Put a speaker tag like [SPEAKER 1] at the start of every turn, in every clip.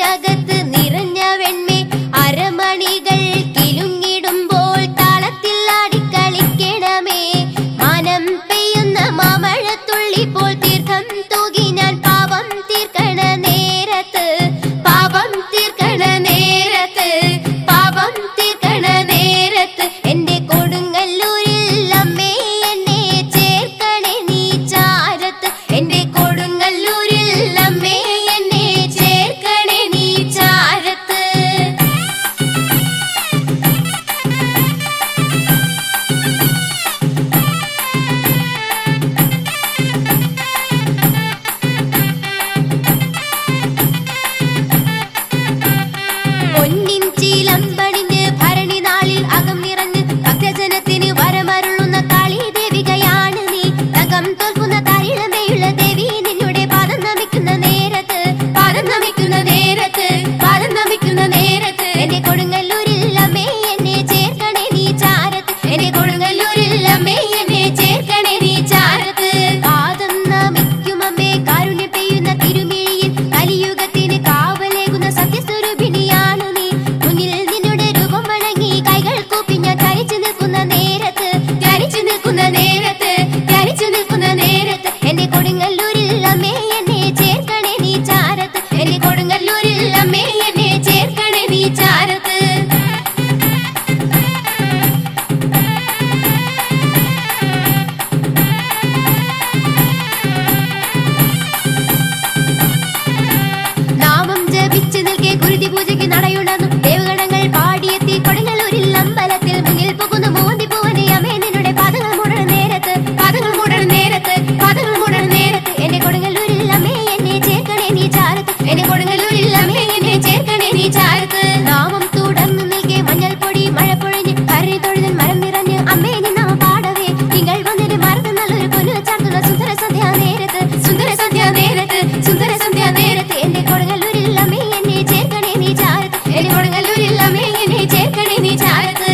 [SPEAKER 1] മനസ്സിനകത്ത് നിറഞ്ഞ വെണ്മേ അരമണികൾ കിലുങ്ങിടുമ്പോൾ താളത്തിൽ ആടിക്കളിക്കണമേ മാനം പെയ്യുന്ന മാമഴത്തുള്ളി പോൽ തീർത്ഥം തൂകി ഞാൻ പാപം തീർക്കണ നേരത്ത് പാപം തീർക്കണ നേരത്ത് പാപം തീർക്കണ നേരത്ത് എന്റെ കൊടുങ്ങല്ലൂരിൽ അമ്മേ എന്നെ ചേർക്കണേ നീ ചാരത്ത് എന്റെ കൊടുങ്ങല്ലൂരിൽ അമ്മേ എന്നെ ചേർക്കണേ നീ ചാരത്ത് പൊന്നിൻ ചീലമ്പണിഞ്ഞ് ഭരണി നാളിൽ അകം നിറഞ്ഞ് ഭക്തജനത്തിന് വരമരുളുന്ന കാളി ദേവികയാണ് നീ തകം തോൽക്കുന്ന താരിളമയുള്ള ദേവി നിന്നുടെ പാദം നമിക്കുന്ന നേരത്ത് പാദം നമിക്കുന്ന നേരത്ത് പാദം നമിക്കുന്ന നേരത്ത് എന്റെ കൊടുങ്ങല്ലൂരിൽ അമ്മേ എന്നെ ചേർക്കണേ നീ ചാരത്ത് എന്റെ കൊടുങ്ങല്ലൂരിൽ അമ്മേ എന്നെ ചേർക്കണേ നീ ചാരത്ത് പാദം നമിക്കും അമ്മേ കാരുണ്യം പെയ്യുന്ന തിരുമിഴിയിൽ കലിയുഗത്തിന് കാവലേകുന്ന സത്യസ്വരൂപിണിയാണ് നീ മുന്നിൽ നിന്നുടെ രൂപം വണങ്ങി കൈകൾ കൂപ്പി ഞാൻ ധരിച്ചു നിൽക്കുന്ന നേരത്ത് ധരിച്ചു നിൽക്കുന്ന നേരത്ത് ധരിച്ചു നിൽക്കുന്ന നേരത്ത് എന്റെ കൊടുങ്ങല്ലൂരിൽ അമ്മേ എന്നെ ചേർക്കണേ നീ ചാരത്ത് എന്റെ കൊടുങ്ങല്ലൂരിൽ അമ്മേ എന്നെ ചേർക്കണേ നീ ചാരത്ത് നാമം ജപിച്ചു നിൽക്കെ ഗുരുതി പൂജയ്ക്ക് നടയുണർന്നു ദേവഗണങ്ങൾ പാടിയെത്തി കൊടുങ്ങല്ലൂരിൽ അമ്പലത്തിൽ മുന്നിൽ പോകുന്ന മോന്തി പൂവനെ അമ്മേ നിന്നുടെ പാദങ്ങൾ മൂടണ നേരത്ത് പാദങ്ങൾ മൂടണ നേരത്ത് പാദങ്ങൾ മൂടണ നേരത്ത് എന്റെ കൊടുങ്ങല്ലൂരിൽ അമ്മേ എന്നെ ചേർക്കണേ നീ ചാരത്ത് എന്റെ കൊടുങ്ങല്ലൂരിൽ അമ്മേ എന്നെ ചേർക്കണേ നീ ചാരത്ത് നാമം തുടർന്നു നിൽക്കെ മഞ്ഞൾ പൊടി മഴ പൊഴിഞ്ഞ് കരഞ്ഞു തൊഴുതൻ മരം നിറഞ്ഞ് അമ്മേ നിന്നാ പാടവേ നിങ്ങൾ വന്നിട്ട് മറന്ന് നല്ലൊരു പൊന്നു ചാർത്തുള്ള സുന്ദര സന്ധ്യാ നേരത്ത് സുന്ദര സന്ധ്യാ നേരത്ത് സുന്ദര സന്ധ്യാ നേരത്ത് എന്റെ കൊടുങ്ങല്ലൂരിൽ അമ്മേ എന്നെ ചേർക്കണേ നീ ചാരത്ത് എന്റെ കൊടുങ്ങല്ലൂരിൽ അമ്മേ എന്നെ ചേർക്കണേ നീ ചാരത്ത്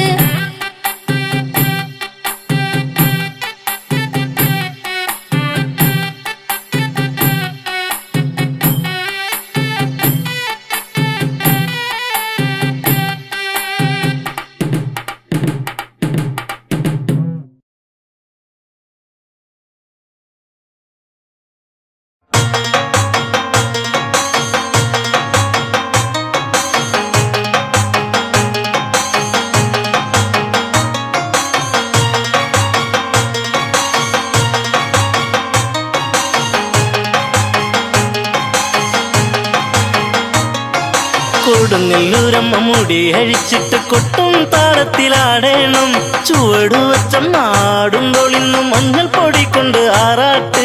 [SPEAKER 2] കൊടുങ്ങല്ലൂരമ്മ മുടി അഴിച്ചിട്ട് കൊട്ടും താളത്തിലാടേണം ചുവടുവച്ചമ്മാടുമ്പോൾ ഇന്ന് മഞ്ഞൾ പൊടി കൊണ്ട് ആറാട്ട്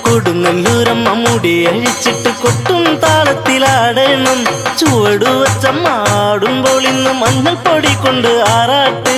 [SPEAKER 2] കൊടുങ്ങല്ലൂരമ്മ മുടി അഴിച്ചിട്ട് കൊട്ടും താളത്തിലാടേണം ചുവടുവച്ചമ്മാടുമ്പോൾ ഇന്ന് മഞ്ഞൾ പൊടി കൊണ്ട് ആറാട്ട്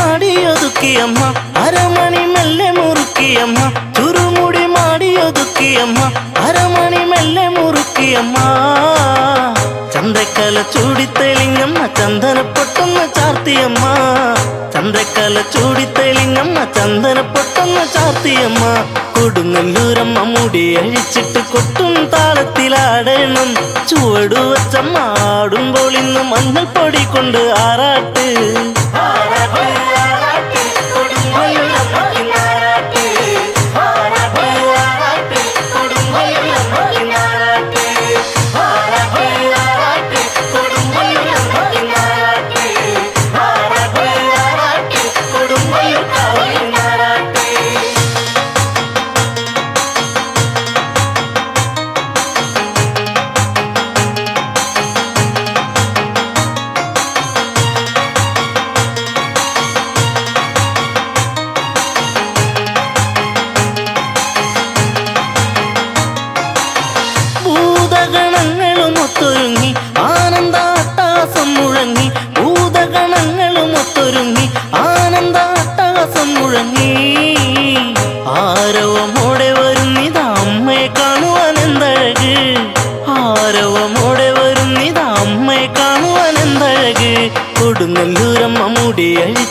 [SPEAKER 2] മുറുക്കിയമ്മ അരമണി മെല്ലെ മുറുക്കിയമ്മ ചുരുമുടി മാടിയൊതുക്കിയമ്മ അരമണി മെല്ലെ മുറുക്കിയമ്മ ചന്ദ്രക്കല ചൂടിത്തെളിങ്ങമ്മ ചന്ദനപ്പൊട്ടൊന്ന് ചാർത്തിയമ്മ ചന്ദ്രക്കല ചൂടിത്തെളിങ്ങമ്മ ചന്ദനപ്പൊട്ടൊന്ന് ചാർത്തിയമ്മ കൊടുങ്ങല്ലൂരമ്മ മുടി അഴിച്ചിട്ട് കൊട്ടും താളത്തിലാടണം ചുവടുവച്ചമ്മ ആടുമ്പോൾ ഇന്ന് മഞ്ഞൾ പൊടി കൊണ്ട് ആറാട്ട്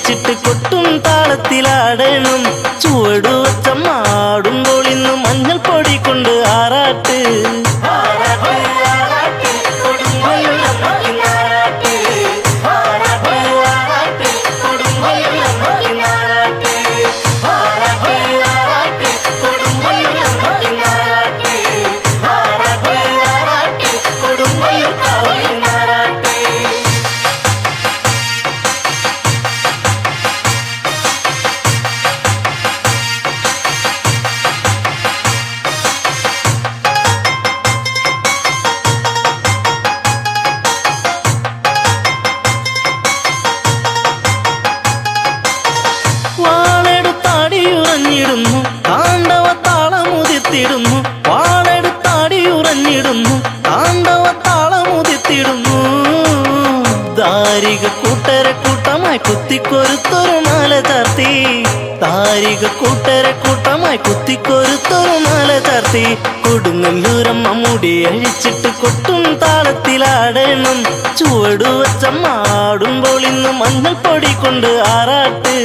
[SPEAKER 2] അഴിച്ചിട്ട് കൊട്ടും താളത്തിലാടണം. ചുവടു വച്ചമ്മ ആടുമ്പോൾ ഇന്ന് മഞ്ഞൾ പൊടി കൊണ്ട് ആറാട്ട്. വാളെടുത്താടിയുറഞ്ഞിടുന്നു താണ്ഡവ താളമുതിർത്തിടുന്നു. വാളെടുത്താടിയുറഞ്ഞിടുന്നു താണ്ഡവ താളമുതിർത്തിടുന്നു. ദാരിക കൂട്ടരെ കൂട്ടമായി കുത്തിക്കൊരുത്തൊരു മാല ചാർത്തി. ദാരിക കൂട്ടരെ കൂട്ടമായി കുത്തിക്കൊരുത്തൊരു മാല ചാർത്തി. കൊടുങ്ങല്ലൂരമ്മ മുടി അഴിച്ചിട്ട് കൊട്ടും താളത്തിലാടണം. ചുവടു വച്ചമ്മ ആടുമ്പോൾ ഇന്ന് മഞ്ഞൾ പൊടി കൊണ്ട് ആറാട്ട്.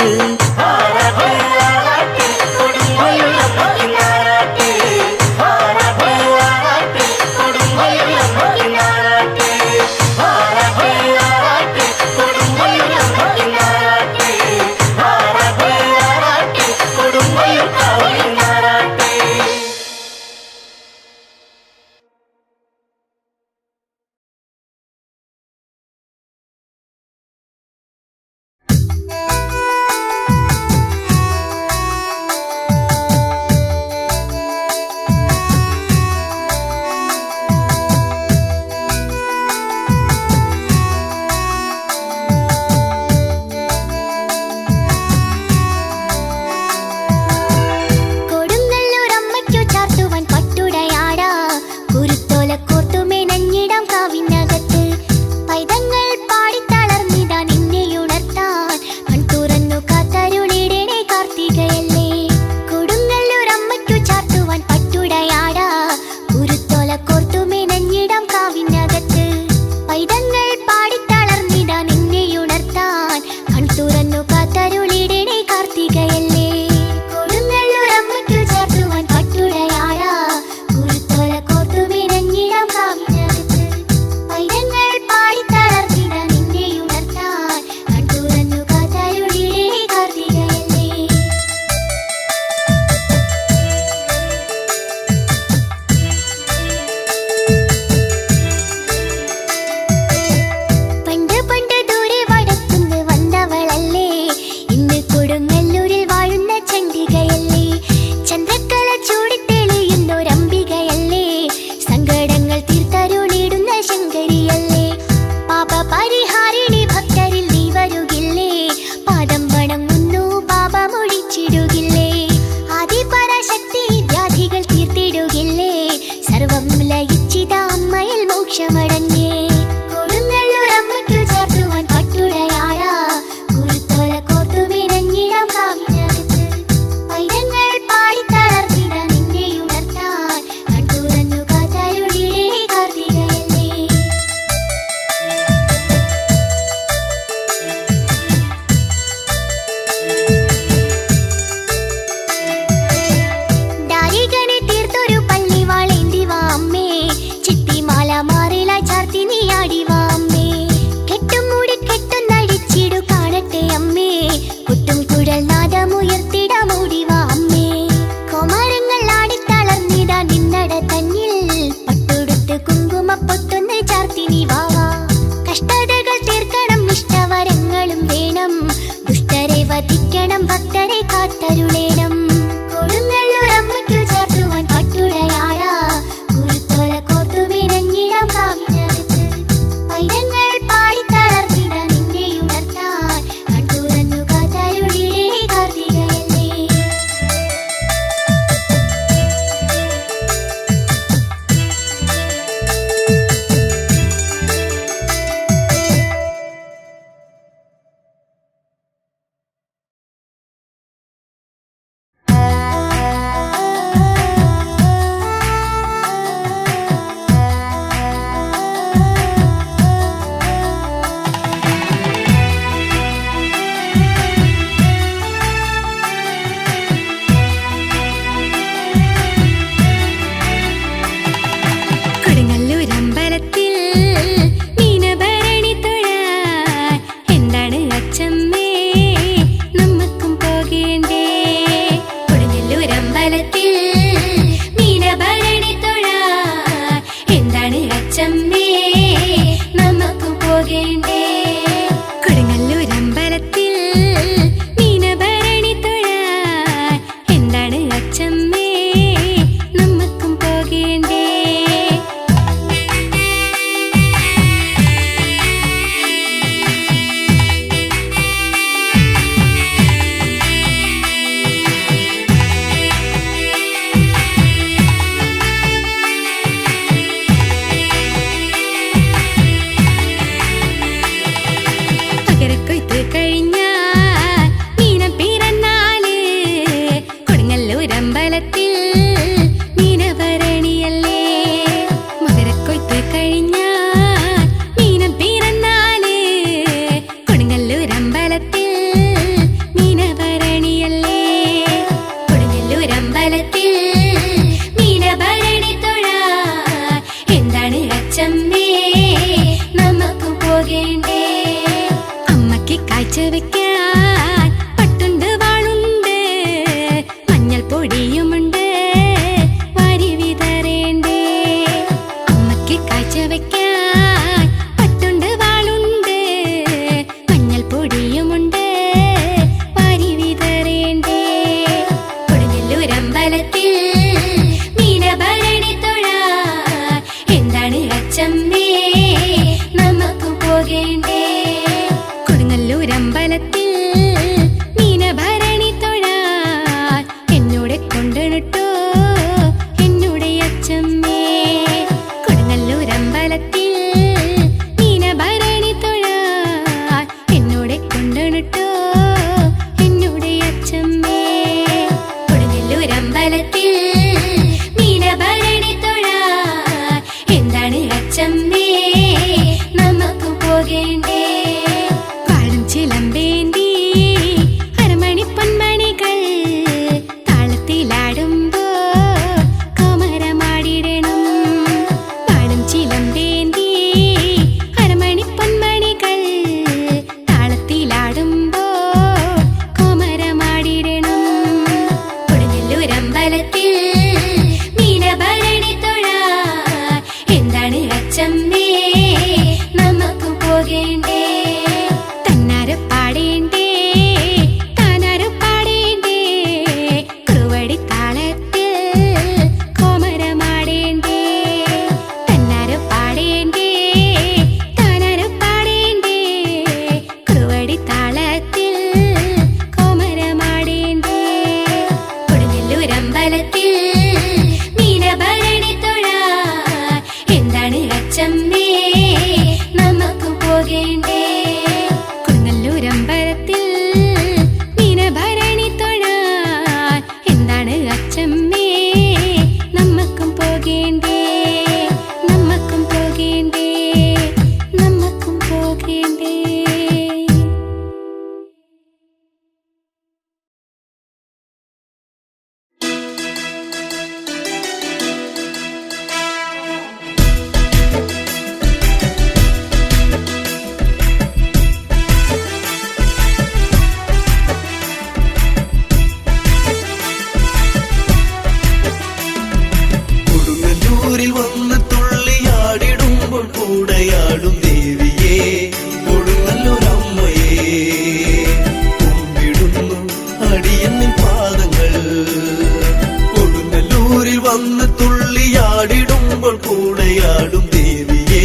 [SPEAKER 3] കൂടെയാടും ദേവിയേ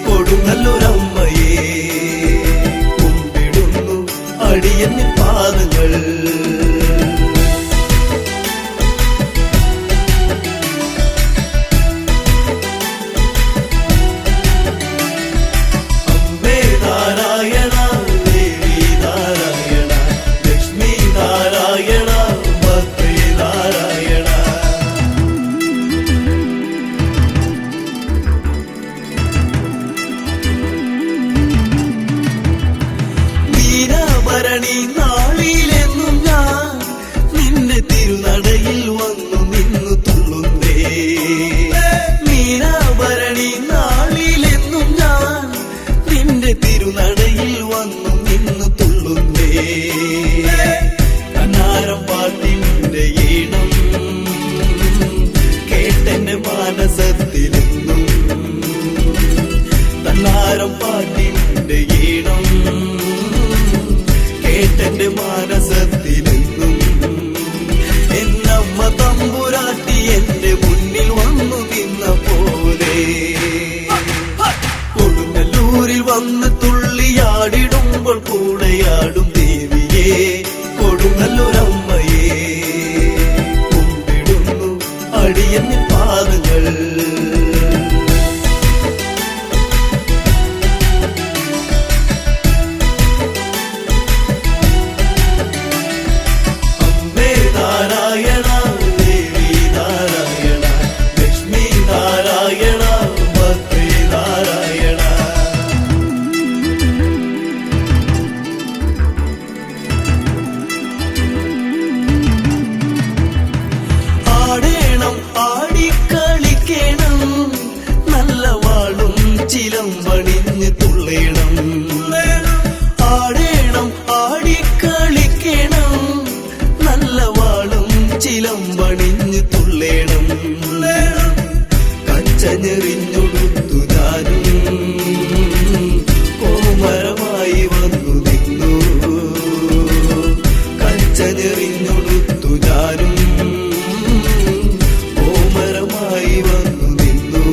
[SPEAKER 3] കൊടുങ്ങല്ലൂരമ്മയേ കുമ്പിടുന്നു അടിയന്നിൻ പാദങ്ങൾ നാളിലെന്നും ഞാൻ നിന്റെ തിരുനടയിൽ വന്നു നിന്നു തുള്ളുന്നേ മീനാഭരണി നാളിലെന്നും ഞാൻ നിന്റെ തിരുനടയിൽ വന്നു നിന്നു തുള്ളുന്നേ കണ്ണാരം പാട്ടിന്റെ ഈണം കേട്ടെന്റെ മാനസത്തിലെന്നും കണ്ണാരം പാട്ടിന്റെ ഈണം കേട്ടെന്റെ മാനസത്തിലെന്നും എന്നമ്മ തമ്പുരാട്ടി എന്റെ മുന്നിൽ വന്നു നിന്ന പോലെ കൊടുങ്ങല്ലൂരിൽ വന്ന് തുള്ളിയാടിടുമ്പോൾ കൂടെയാടും ദേവിയേ കൊടുങ്ങല്ലൂരമ്മയേ കുമ്പിടുന്നു അടിയന്നിൻ പാദങ്ങൾ ചിലമ്പണിഞ്ഞ് തുള്ളേണം ആടേണം ആടിക്കളിക്കണം നല്ല വാളും ചിലമ്പണിഞ്ഞ് തുള്ളേണം കച്ചഞ്ഞെറിഞ്ഞൊടുത്തു ഞാനും കോമരമായി വന്നു നിന്നു കച്ചഞ്ഞെറിഞ്ഞൊടുത്തു ഞാനും കോമരമായി വന്നു നിന്നു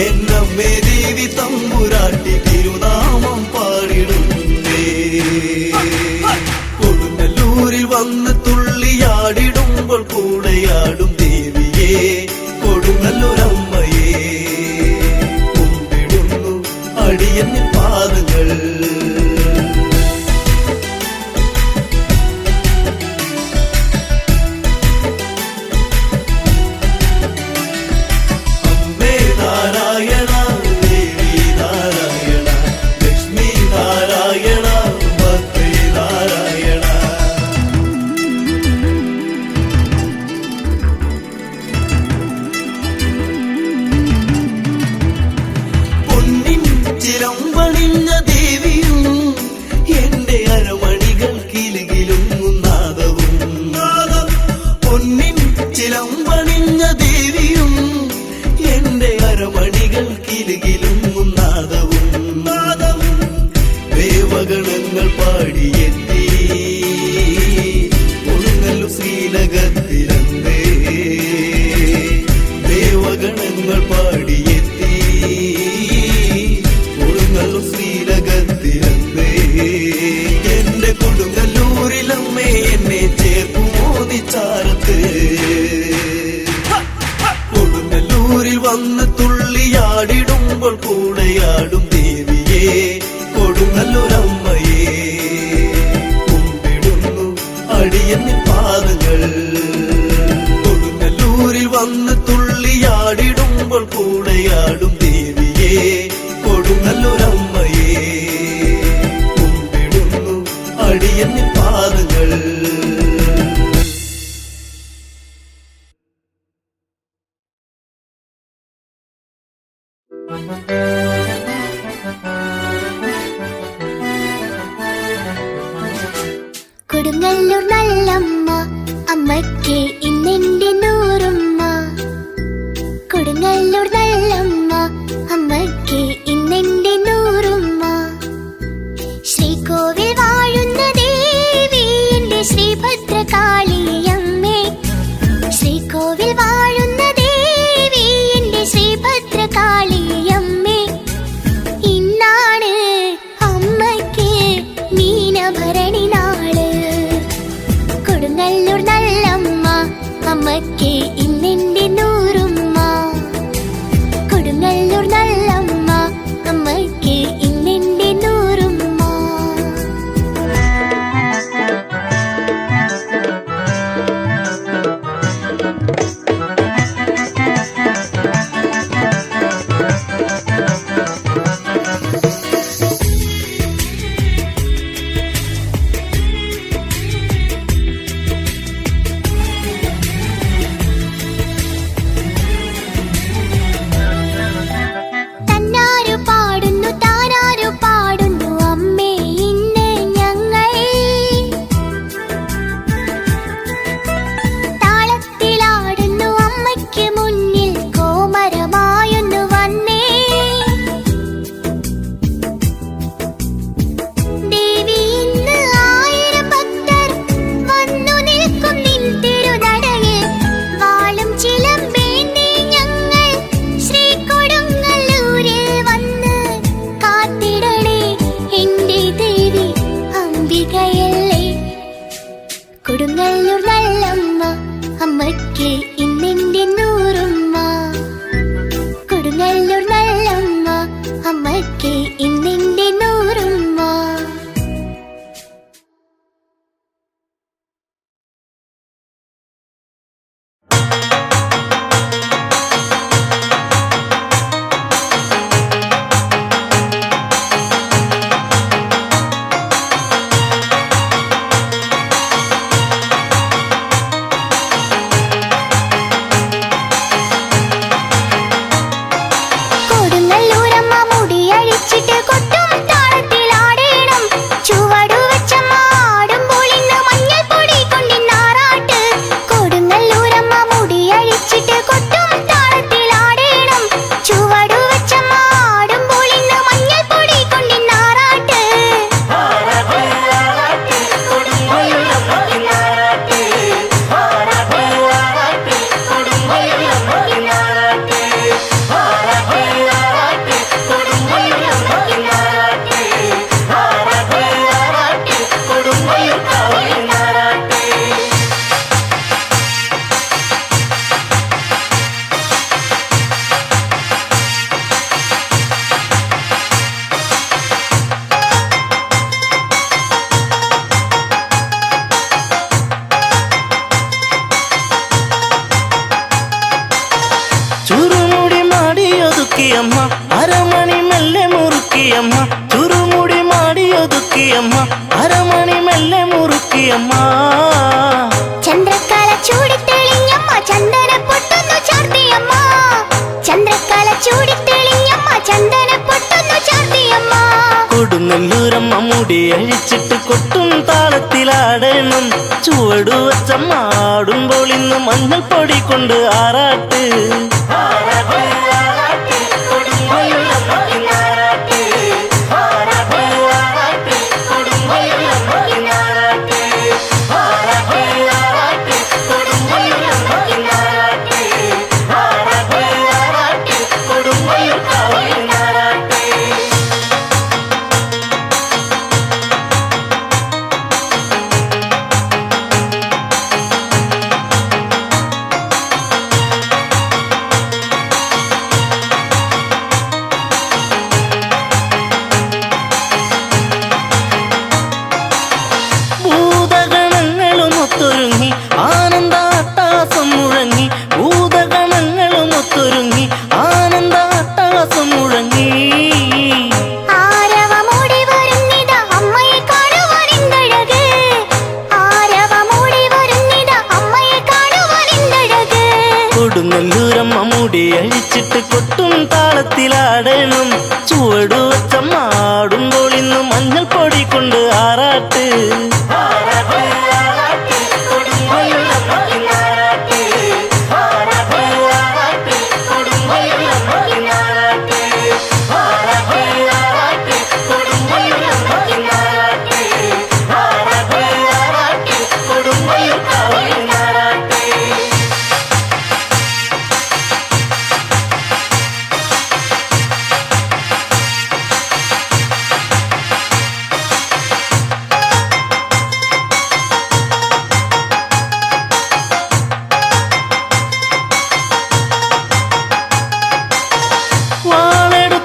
[SPEAKER 3] എന്നമ്മേ ദേവി തമ്പുരാട്ടി തിരുനാമം പാടിടുന്നേ കൊടുങ്ങല്ലൂരിൽ വന്ന് തുള്ളിയാടിടുമ്പോൾ കൂടെയാടും ദേവിയേ കൊടുങ്ങല്ലൂരമ്മയേ കുമ്പിടുന്നു അടിയന്നിൻ പാദങ്ങൾ ചിലമ്പണിഞ്ഞ ദേവിയും എന്റെ അരമണികൾ കിലുകിലും നാദവും പൊന്നിൻ ചിലമ്പണിഞ്ഞ ദേവിയും എന്റെ അരമണികൾ കിലുകിലും നാദവും ദേവഗണങ്ങൾ പാടിയെത്തി കൊടുങ്ങല്ലൂർ ശ്രീനഗരത്തിലെന്നേ ദേവഗണങ്ങൾ പാടിയെത്തി ശ്രീലകത്തിലെന്നേ എന്റെ കൊടുങ്ങല്ലൂരിലമ്മേ എന്നെ ചേർക്കുമോ നിച്ചാരത്ത് കൊടുങ്ങല്ലൂരിൽ വന്ന് തുള്ളിയാടിടുമ്പോൾ കൂടെയാടും ദേവിയേ കൊടുങ്ങല്ലൂരമ്മയേ കുമ്പിടുന്നു അടിയന്നിൻ പാദങ്ങൾ കൊടുങ്ങല്ലൂരിൽ വന്ന് തുള്ളിയാടിടുമ്പോൾ കൂടെയാടും ദേവിയേ കൊടുങ്ങല്ലൂരമ്മയേ കുമ്പിടുന്നു അടിയന്നിൻ പാദങ്ങൾ
[SPEAKER 1] കൊടുങ്ങല്ലൂർ നല്ലമ്മ അമ്മയ്ക്ക് ഇന്നെന്റെ നൂറുമ്മ കൊടുങ്ങല്ലൂർ നല്ലമ്മ അമ്മയ്ക്ക് ഇന്നെന്റെ നൂറുമ്മ ശ്രീകോവിൽ വാഴുന്ന ദേവി എന്റെ ശ്രീഭദ്രകാളിയമ്മേ ശ്രീകോവിൽ വാഴുന്ന ദേവി എന്റെ കൊടുങ്ങല്ലൂർ നല്ലമ്മ അമ്മയ്ക്ക് ഇന്നെന്റെ നൂറുമ്മ. കൊടുങ്ങല്ലൂർ നല്ലമ്മ അമ്മയ്ക്ക് ഇന്നെന്റെ നൂറുമ്മ. കൊടുങ്ങല്ലൂരമ്മ മുടിയഴിച്ചിട്ട് കൊട്ടും താളത്തിലാടേണം. ചുവടുവച്ചമ്മ ആടുമ്പോൾ ഇന്ന് മഞ്ഞൾപ്പൊടി കൊണ്ടിന്നാറാട്ട്. കൊടുങ്ങല്ലൂരമ്മ മുടിയഴിച്ചിട്ട് കൊട്ടും താളത്തിലാടേണം. ചുവടുവച്ചമ്മ ആടുമ്പോൾ ഇന്ന് മഞ്ഞൾപ്പൊടി കൊണ്ടിന്നാറാട്ട്.
[SPEAKER 2] ചുരുമുടി മാടിയൊതുക്കിയമ്മ അരമണി മെല്ലെ മുറുക്കിയമ്മ. ചുരുമുടി മാടിയൊതുക്കിയമ്മ അരമണി മെല്ലെ മുറുക്കിയമ്മ.
[SPEAKER 1] ചന്ദ്രക്കല ചൂടിത്തെളിഞ്ഞമ്മ ചന്ദന പൊട്ടൊന്നു ചാർത്തിയമ്മ. ചന്ദ്രക്കല ചൂടിത്തെളിഞ്ഞമ്മ ചന്ദന പൊട്ടൊന്നു ചാർത്തിയമ്മ.
[SPEAKER 2] കൊടുങ്ങല്ലൂരമ്മ മുടിയഴിച്ചിട്ട് കൊട്ടും താളത്തിലാടണം. ചുവടുവച്ചമ്മ ആടുമ്പോൾ ഇന്ന് മഞ്ഞൾപ്പൊടി കൊണ്ട് ആറാട്ട്. ഭൂതഗണങ്ങളുമൊത്തൊരുങ്ങി ആനന്ദാട്ടാസം മുഴങ്ങി. ഭൂതഗണങ്ങളുമൊത്തൊരുങ്ങി ആനന്ദാട്ടാസം മുഴങ്ങി.
[SPEAKER 1] ആരവമൂടി വരുന്നിതാ അമ്മയെ കാണുവാൻ എന്തഴക്. ആരവമൂടി വരുന്നിതാ അമ്മയെ കാണുവാൻ എന്തഴക്.
[SPEAKER 2] കൊടുങ്ങല്ലൂരമ്മ മുടിയഴിച്ചിട്ട് കൊട്ടും താളത്തിലാടണം. ചുവടുവച്ചമ്മ ആടുമ്പോൾ ഇന്ന് മഞ്ഞൾപ്പൊടി കൊണ്ട് ആറാട്ട്.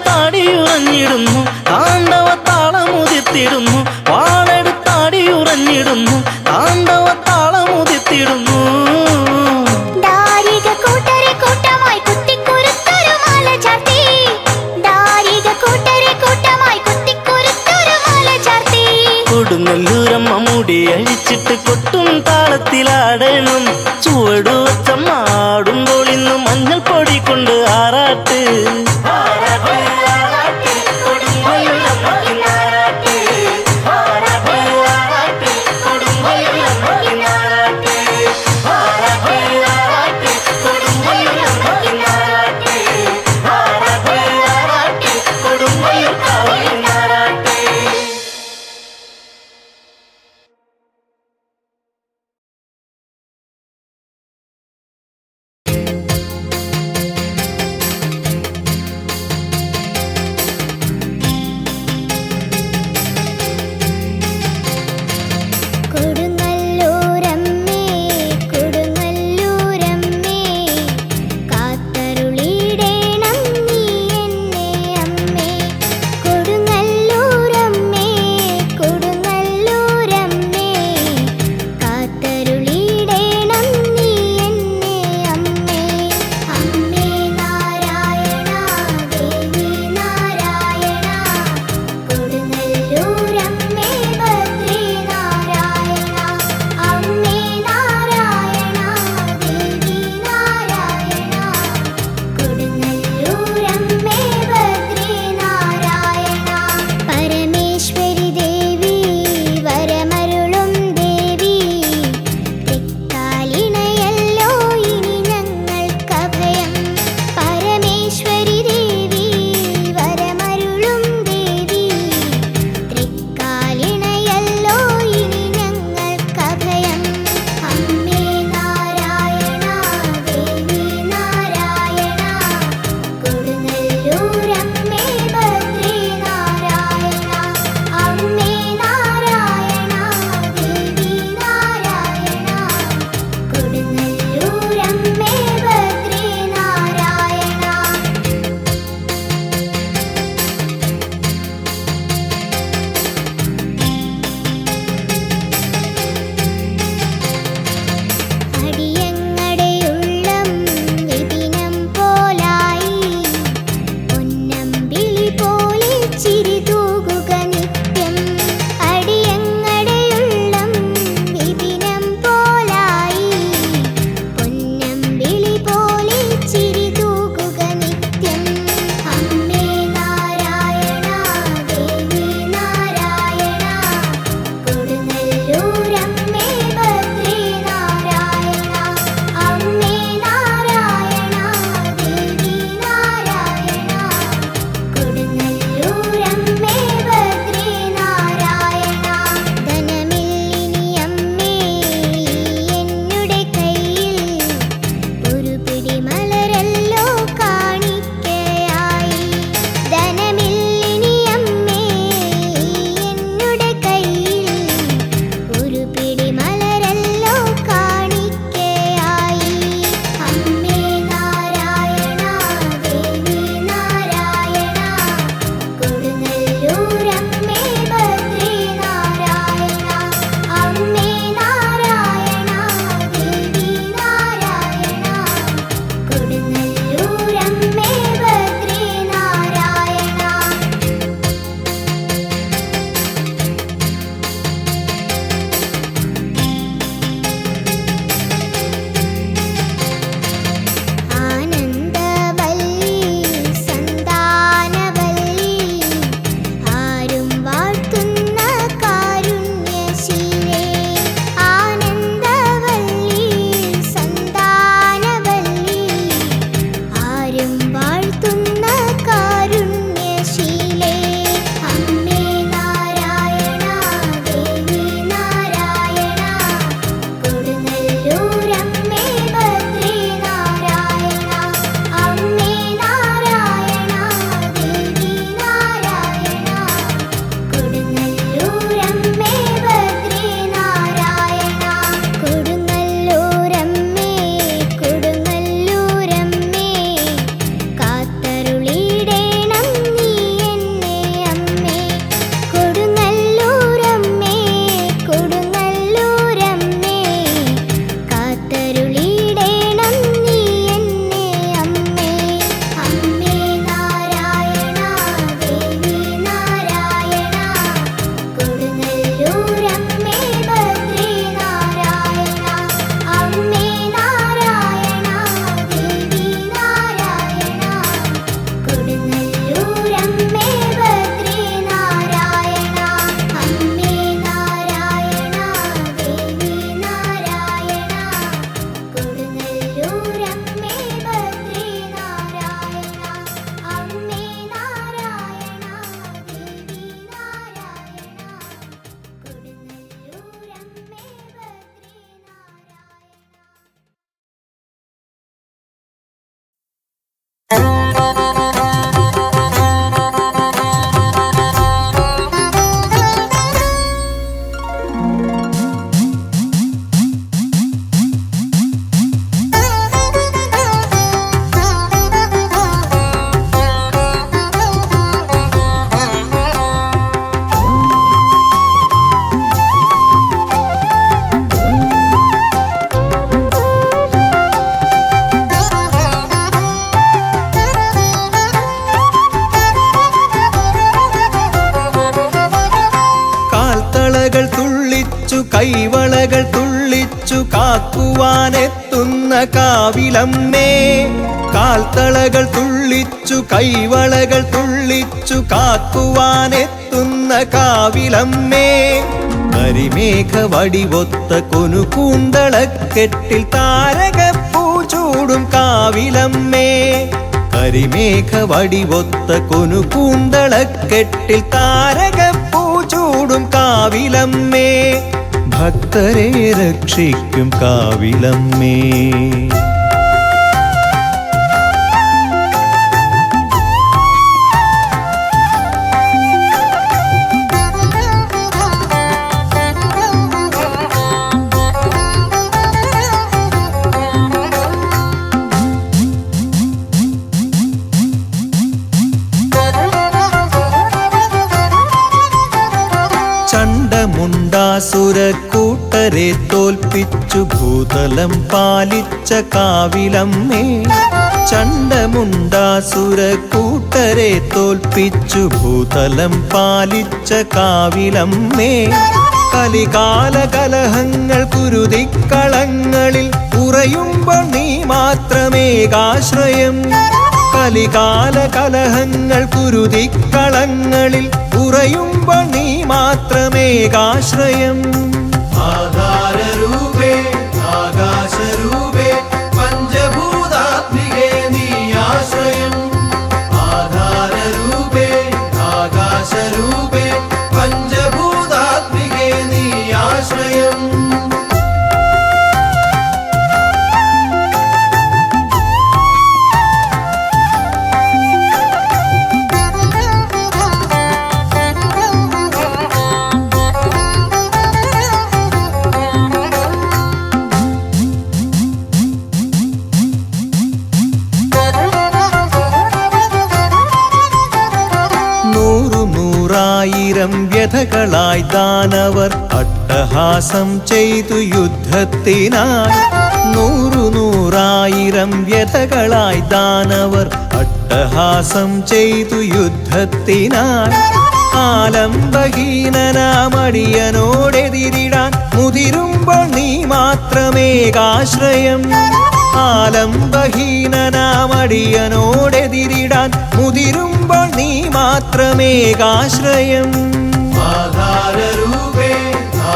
[SPEAKER 2] വാളെടുത്താടിയുറഞ്ഞിടുന്നു താണ്ഡവ താളമുതിർത്തിടുന്നു. വാളെടുത്താടിയുറഞ്ഞിടുന്നു താണ്ഡവ താളമുതിർത്തിടുന്നു.
[SPEAKER 1] ദാരിക കൂട്ടരെ കൂട്ടമായി കുത്തിക്കുരുത്തൊരു മാല ചാർത്തി. ദാരിക കൂട്ടരെ കൂട്ടമായി കുത്തിക്കുരുത്തൊരു മാല ചാർത്തി.
[SPEAKER 2] കൊടുങ്ങല്ലൂരമ്മ മുടിയഴിച്ചിട്ട് കൊട്ടും താളത്തിലാടണം. ചുവടുവച്ചമ്മ ആടുമ്പോൾ ഇന്ന് മഞ്ഞൾപ്പൊടി കൊണ്ട് ആറാട്ട്.
[SPEAKER 4] കാൽത്തളകൾ തുള്ളിച്ചു കാക്കുവാനെത്തുന്ന കാവിലമ്മേ, കാൽത്തളകൾ തുള്ളിച്ചു കൈവളകൾ തുള്ളിച്ചു കാക്കുവാനെത്തുന്ന കാവിലമ്മേ, കരിമേഘ വടിവൊത്ത കൊനുകൂന്തളക്കെട്ടിൽ താരകപ്പൂ ചൂടും കാവിലമ്മേ, കരിമേഘ വടിവൊത്ത കൊനുകൂന്തളക്കെട്ടിൽ താരകപ്പൂ ചൂടും കാവിലമ്മേ, ഭക്തരെ രക്ഷിക്കും കാവിലമ്മേ. ചണ്ഡമുണ്ടാസുരക്കൂട്ടരെ തോൽപ്പിച്ചു ഭൂതലം പാലിച്ച കാവിലമ്മേ, ചണ്ഡമുണ്ടാസുരക്കൂട്ടരെ തോൽപ്പിച്ചു ഭൂതലം പാലിച്ച കാവിലമ്മേ, കലികാല കലഹങ്ങൾ കുരുതിക്കളങ്ങളിൽ ഉറയുമ്പോൾ നീ മാത്രമേകാശ്രയം, കലികാല കലഹങ്ങൾ കുരുതിക്കളങ്ങളിൽ ഉറയുമ്പോൾ നീ മാത്രമേകാശ്രയം.
[SPEAKER 3] ആധാരരൂപേ ആകാശരൂപേ പഞ്ചഭൂതാത്മികേ നീ ആശ്രയം, ആധാരരൂപേ ആകാശരൂപേ പഞ്ചഭൂതാത്മികേ നീ ആശ്രയം.
[SPEAKER 4] നൂറായിരം വ്യഥകളായി ദാനവർ അട്ടഹാസം ചെയ്തു യുദ്ധത്തിനായി, നൂറായിരം വ്യഥകളായി ദാനവർ അട്ടഹാസം ചെയ്തു യുദ്ധത്തിനായി, ആലംബഹീനനാമടിയനോടെതിരിടാൻ മുതിരുമ്പോൾ നീ മാത്രമേകാശ്രയം, ആലംബഹീനനാമടിയനോടെതിരിടാൻ മുതിരുമ്പോൾ നീ മാത്രമേകാശ്രയം.
[SPEAKER 3] ആധാരരൂപേ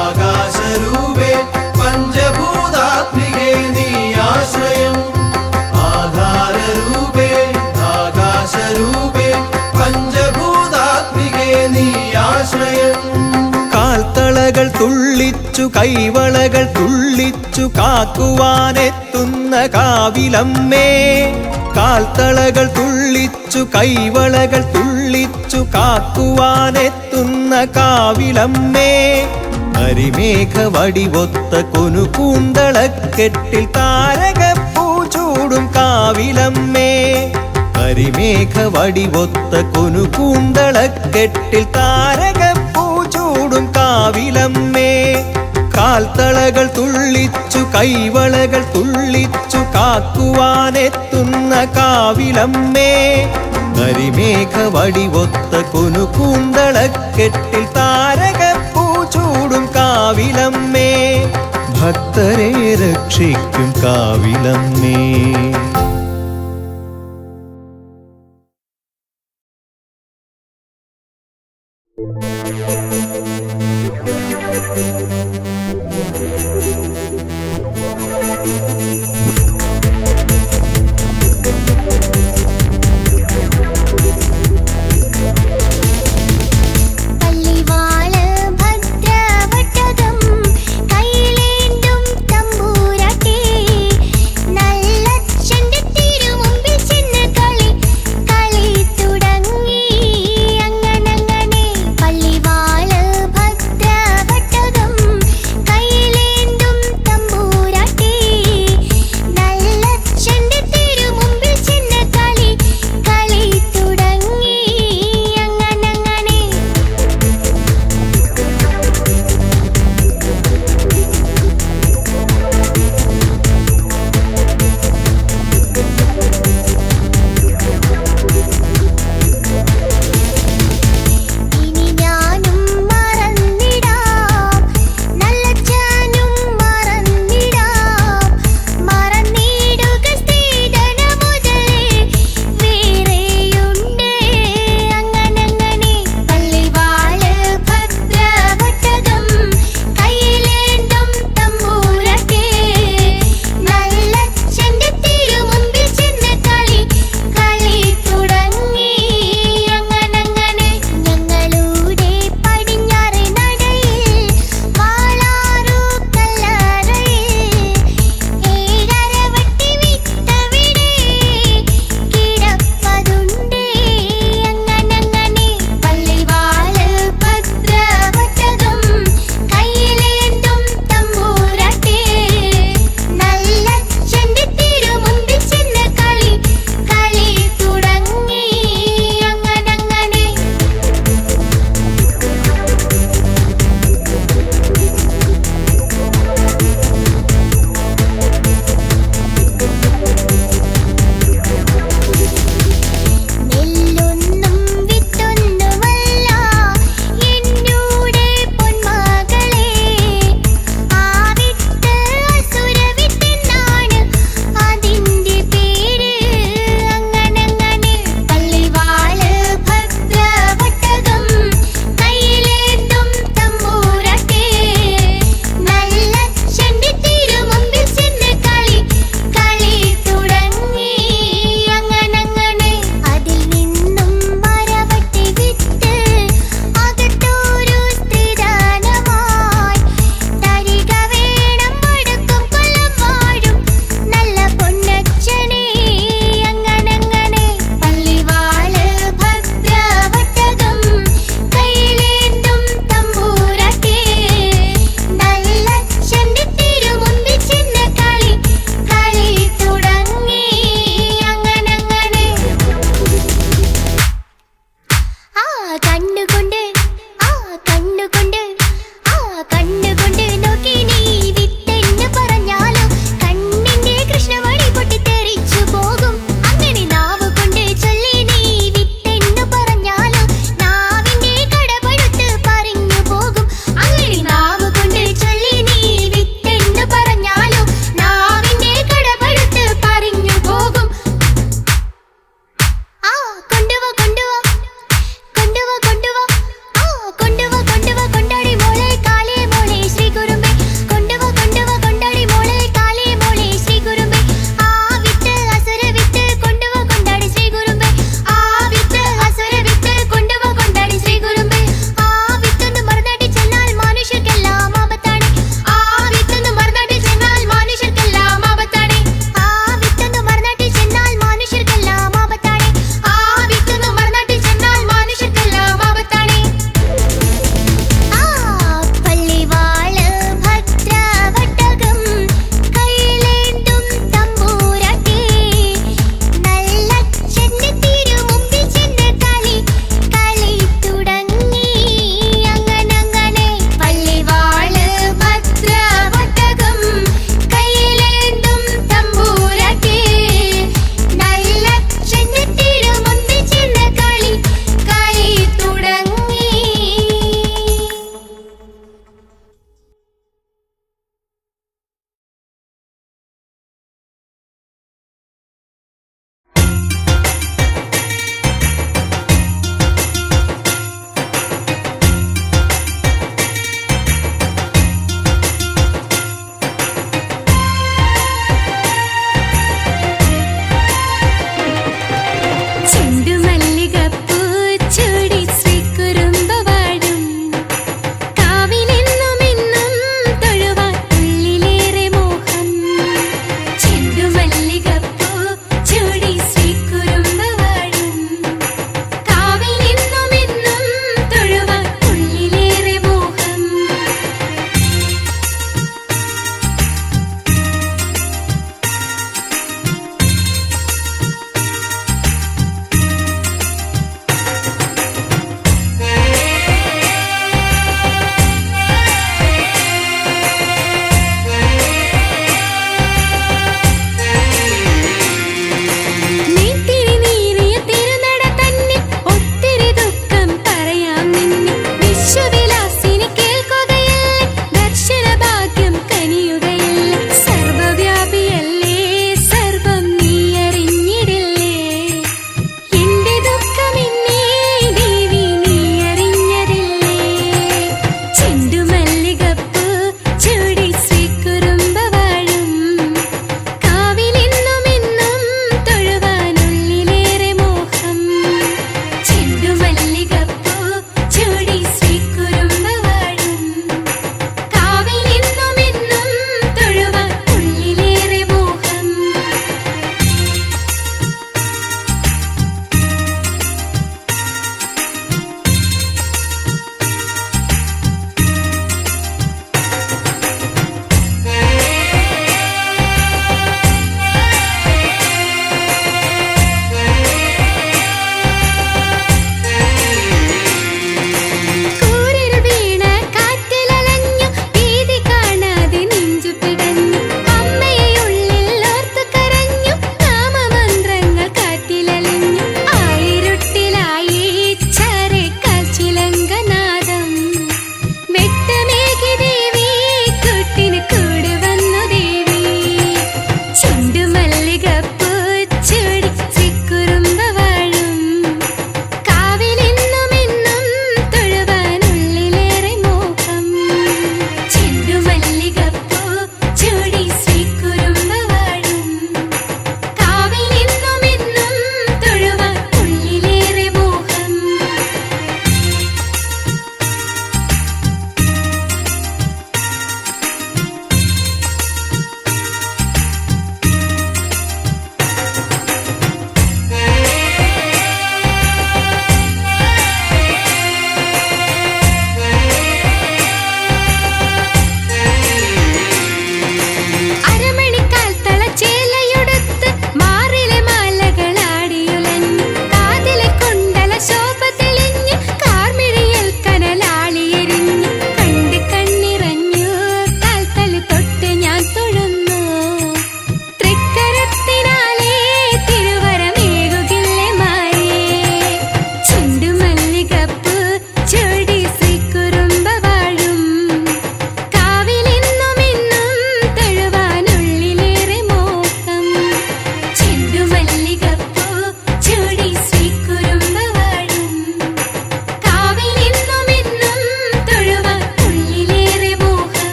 [SPEAKER 3] ആകാശരൂപേ പഞ്ചഭൂതാത്മികേ നീ ആശ്രയം, ആധാരരൂപേ ആകാശരൂപേ പഞ്ചഭൂതാത്മികേ നീ ആശ്രയം.
[SPEAKER 4] കാൽത്തളകൾ തുള്ളിച്ചു കൈവളകൾ തുള്ളിച്ചു കാക്കുവാനെത്തുന്ന കാവിലമ്മേ, കാൽത്തളകൾ തുള്ളിച്ചു കൈവളകൾ തുള്ളിച്ചു കാക്കുവാനെത്തുന്ന കാവിലമ്മേ, കരിമേഘ വടിവൊത്ത കൊനുകൂന്തളക്കെട്ടിൽ താരകപ്പൂ ചൂടും കാവിലമ്മേ, കരിമേഘ വടിവൊത്ത കൊനുകൂന്തളക്കെട്ടിൽ താരകപ്പൂ ചൂടും കാവിലമ്മേ, കാൽത്തളകൾ തുള്ളിച്ചു കൈവളകൾ തുള്ളിച്ചു കാക്കുവാനെത്തുന്ന കാവിലമ്മേ, കരിമേഘ വടിവൊത്ത കൊനുകൂന്തളക്കെട്ടിൽ താരകപ്പൂ ചൂടും കാവിലമ്മേ, ഭക്തരെ രക്ഷിക്കും കാവിലമ്മേ.
[SPEAKER 1] പള്ളിവാള് ഭദ്രവട്ടകം കൈയിലേന്തും തമ്പൂരാട്ടി, നല്ല ചെണ്ടത്തി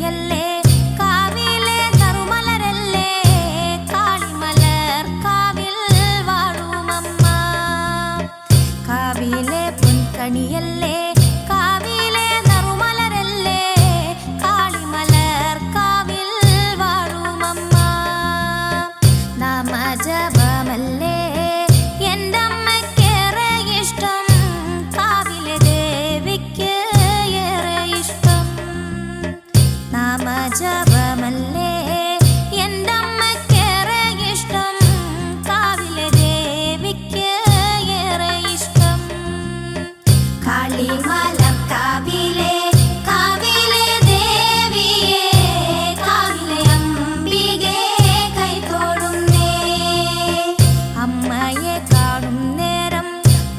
[SPEAKER 1] കണിയല്ലേ കാവിലെ നറുമലരല്ലേ കാളിമലർ കാവിൽ വാഴുമമ്മ കാവിലെ പൊൻകണിയല്ലേ കാവിലെ നറുമലരല്ലേ കാളിമലർ കാവിൽ വാഴുമമ്മ നാമജപമല്ലേ എൻ്റെ അമ്മയ്ക്കേറെ ഇഷ്ടം കാവിലെ ദേവിക്ക് ഏറെ ഇഷ്ടം നാമജപമല്ലേ എൻ്റെ അമ്മയ്ക്കേറെ ഇഷ്ടം കാവിലെ ദേവിക്ക് ഏറെ ഇഷ്ടം കാളിമല കാവിലെ കാവിലെ ദേവിയെ കാവിലെ അംബികെ കൈതൊഴുന്നേ അമ്മയെ കാണും നേരം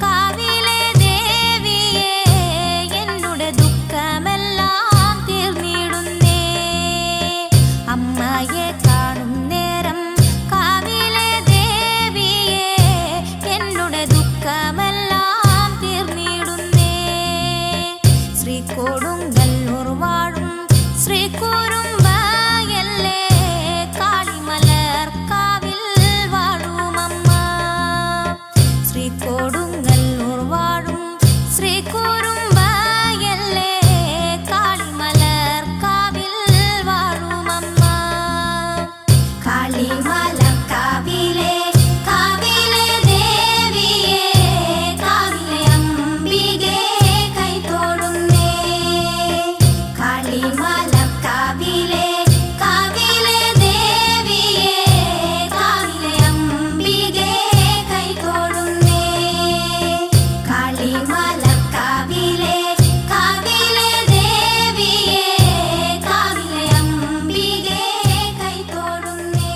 [SPEAKER 1] കാവിലെ ദേവിയെ എന്നുടെ ദുഃഖമെല്ലാം തീർന്നിടുന്നേ അമ്മയെ കാണും നേരം കാവിലെ ദേവിയെ എന്നുടെ ദുഃഖമെല്ലാം തീർന്നിടുന്നേ ശ്രീകൊടുങ്ങല്ലൂർ വാഴും ശ്രീകുറുമ്പയല്ലേ കാളിമലർ കാവിൽ വാഴുമമ്മ ശ്രീകൊടുങ്ങല്ലൂർ വാഴും ശ്രീകുറുമ്പയല്ലേ കാളിമലർ കാവിൽ വാഴുമമ്മ കാളിമല കാവിലെ കാവിലെ ദേവിയെ കാവിലെ അംബികെ കൈതൊഴുന്നേ കാളിമല കാവിലെ കാവിലെ ദേവിയെ കാവിലെ അംബികെ കൈതൊഴുന്നേ കാളിമല കാവിലെ കാവിലെ ദേവിയെ കാവിലെ അംബികെ കൈതൊഴുന്നേ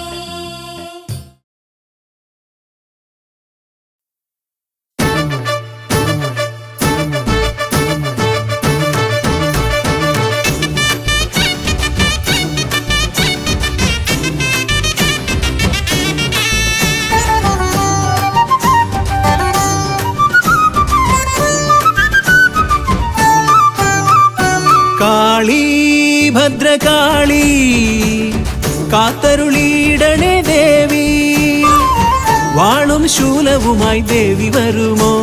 [SPEAKER 4] കാളി ഭദ്രകാളി കാത്തരുളിയിടണേ ദേവി വാളും ശൂലവുമായി ദേവി വരുമോ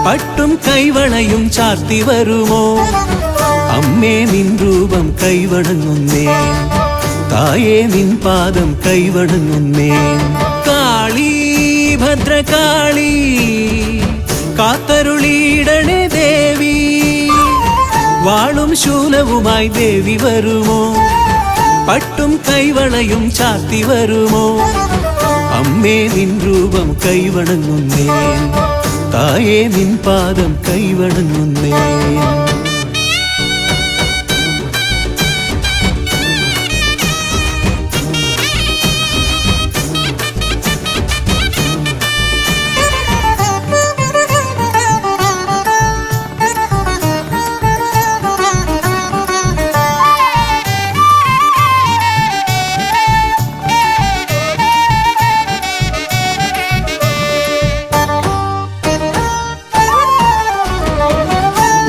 [SPEAKER 4] പട്ടും കൈവളയും ചാർത്തി വരുമോ അമ്മേ നിൻ രൂപം കൈവണങ്ങുന്നേ തായേ നിൻ പാദം കൈവണങ്ങുന്നേ കാളി ഭദ്രകാളി കാത്തരുളിയിടണേ ദേവി വാളും ശൂലവുമായി ദേവി വരുമോ പട്ടും കൈവളയും ചാർത്തി വരുമോ അമ്മേ നിൻ രൂപം കൈവണങ്ങുന്നേ തായേ നിൻ പാദം കൈവണങ്ങുന്നേ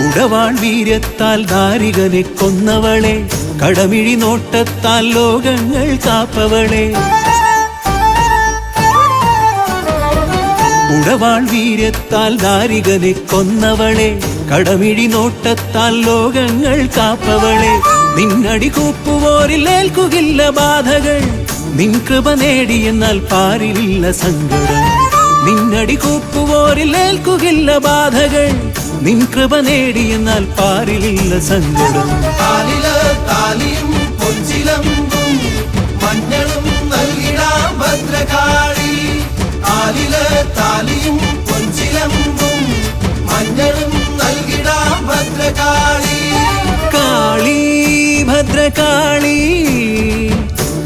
[SPEAKER 4] ഉടവാൾ വീര്യത്താൽ ദാരികനെ കൊന്നവളെ കടമിഴി നോട്ടത്താൽ ലോകങ്ങൾ കാപ്പവളെ ഉടവാൾ വീര്യത്താൽ ദാരികനെ കൊന്നവളെ കടമിഴി നോട്ടത്താൽ ലോകങ്ങൾ കാപ്പവളെ നിന്നടി കൂപ്പുവോരിൽ ഏൽക്കുകില്ല ബാധകൾ നിൻ കൃപ നേടിയെന്നാൽ പാരിലില്ല സങ്കടം നിന്നടി കൂപ്പുവോരിൽ ഏൽക്കുകില്ല ബാധകൾ നിൻ കൃപ നേടിയെന്നാൽ പാരിലില്ല സങ്കടം
[SPEAKER 3] താലില താലിയും പൊഞ്ചിലമ്പും മഞ്ഞളും നൽകിടാം ഭദ്രകാളി താലില താലിയും പൊഞ്ചിലമ്പും മഞ്ഞളും നൽകിടാം ഭദ്രകാളി
[SPEAKER 4] കാളി ഭദ്രകാളി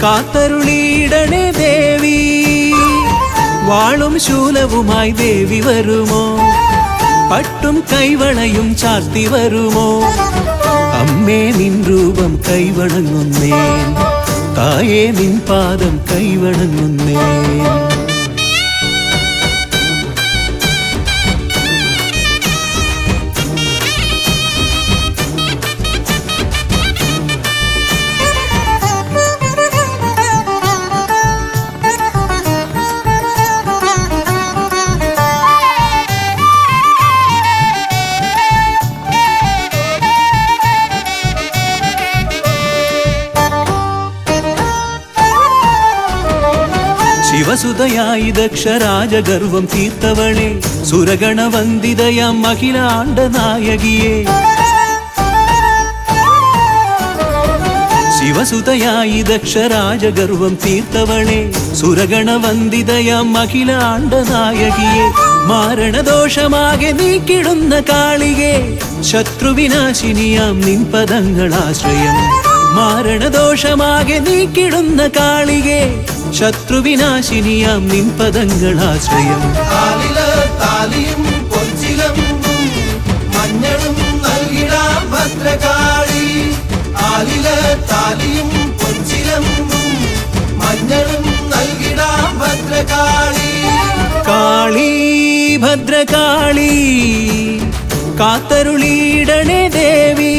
[SPEAKER 4] കാത്തരുളിയിടണേ ദേവി വാളും ശൂലവുമായി ദേവി വരുമോ പട്ടും കൈവളയും ചാർത്തി വരുമോ അമ്മേ നിൻ രൂപം കൈവണങ്ങുന്നേ തായേ നിൻ പാദം കൈവണങ്ങുന്നേ ശിവസുതയായി ദക്ഷരാജഗർവം തീർത്തവളെ സുരഗണവന്ദിതയാം അഖിലാണ്ട നായകിയെ ശിവസുതയായി ദക്ഷരാജഗർവം തീർത്തവളെ സുരഗണവന്ദിതയാം അഖിലാണ്ട നായകിയെ മാരണദോഷമാകെ നീക്കിടുന്ന കാളികെ ശത്രുവിനാശിനിയാം നിൻ പദങ്ങളാശ്രയം മാരണദോഷമാകെ നീക്കിടുന്ന കാളികെ ശത്രുവിനാശിനിയാം നിൻ പദങ്ങളാശ്രയം
[SPEAKER 3] കാലില് താലിയും പൊൻചിലമ്പും മഞ്ഞളും നൽകിടാം ഭദ്രകാളി കാലില് താലിയും പൊൻചിലമ്പും മഞ്ഞളും നൽകിടാം ഭദ്രകാളി
[SPEAKER 4] കാളി ഭദ്രകാളി കാത്തരുളിയിടണേ ദേവി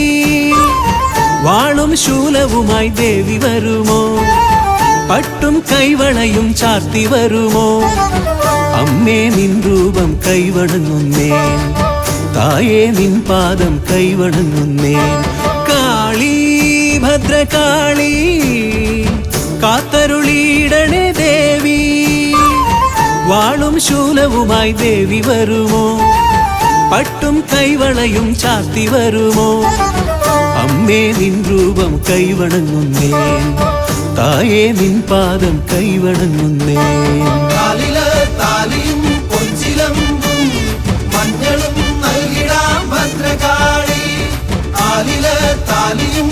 [SPEAKER 4] വാളും ശൂലവുമായി ദേവി വരുമോ പട്ടും കൈവളയും ചാർത്തി വരുമോ അമ്മേ നിൻ രൂപം കൈവണങ്ങുന്നേ തായേ നിൻ പാദം കൈവണങ്ങുന്നേ കാളി ഭദ്രകാളി കാത്തരുളിയിടണേ ദേവി വാളും ശൂലവുമായി ദേവി വരുമോ പട്ടും കൈവളയും ചാർത്തി വരുമോ അമ്മേ നിൻ രൂപം കൈവണങ്ങുന്നേ തായേ നിൻ പാദം കൈവണങ്ങുന്നേ
[SPEAKER 3] കാലില് താലിയും പൊൻചിലമ്പും മഞ്ഞളും നൽകിടാം ഭദ്രകാളി കാലില് താലിയും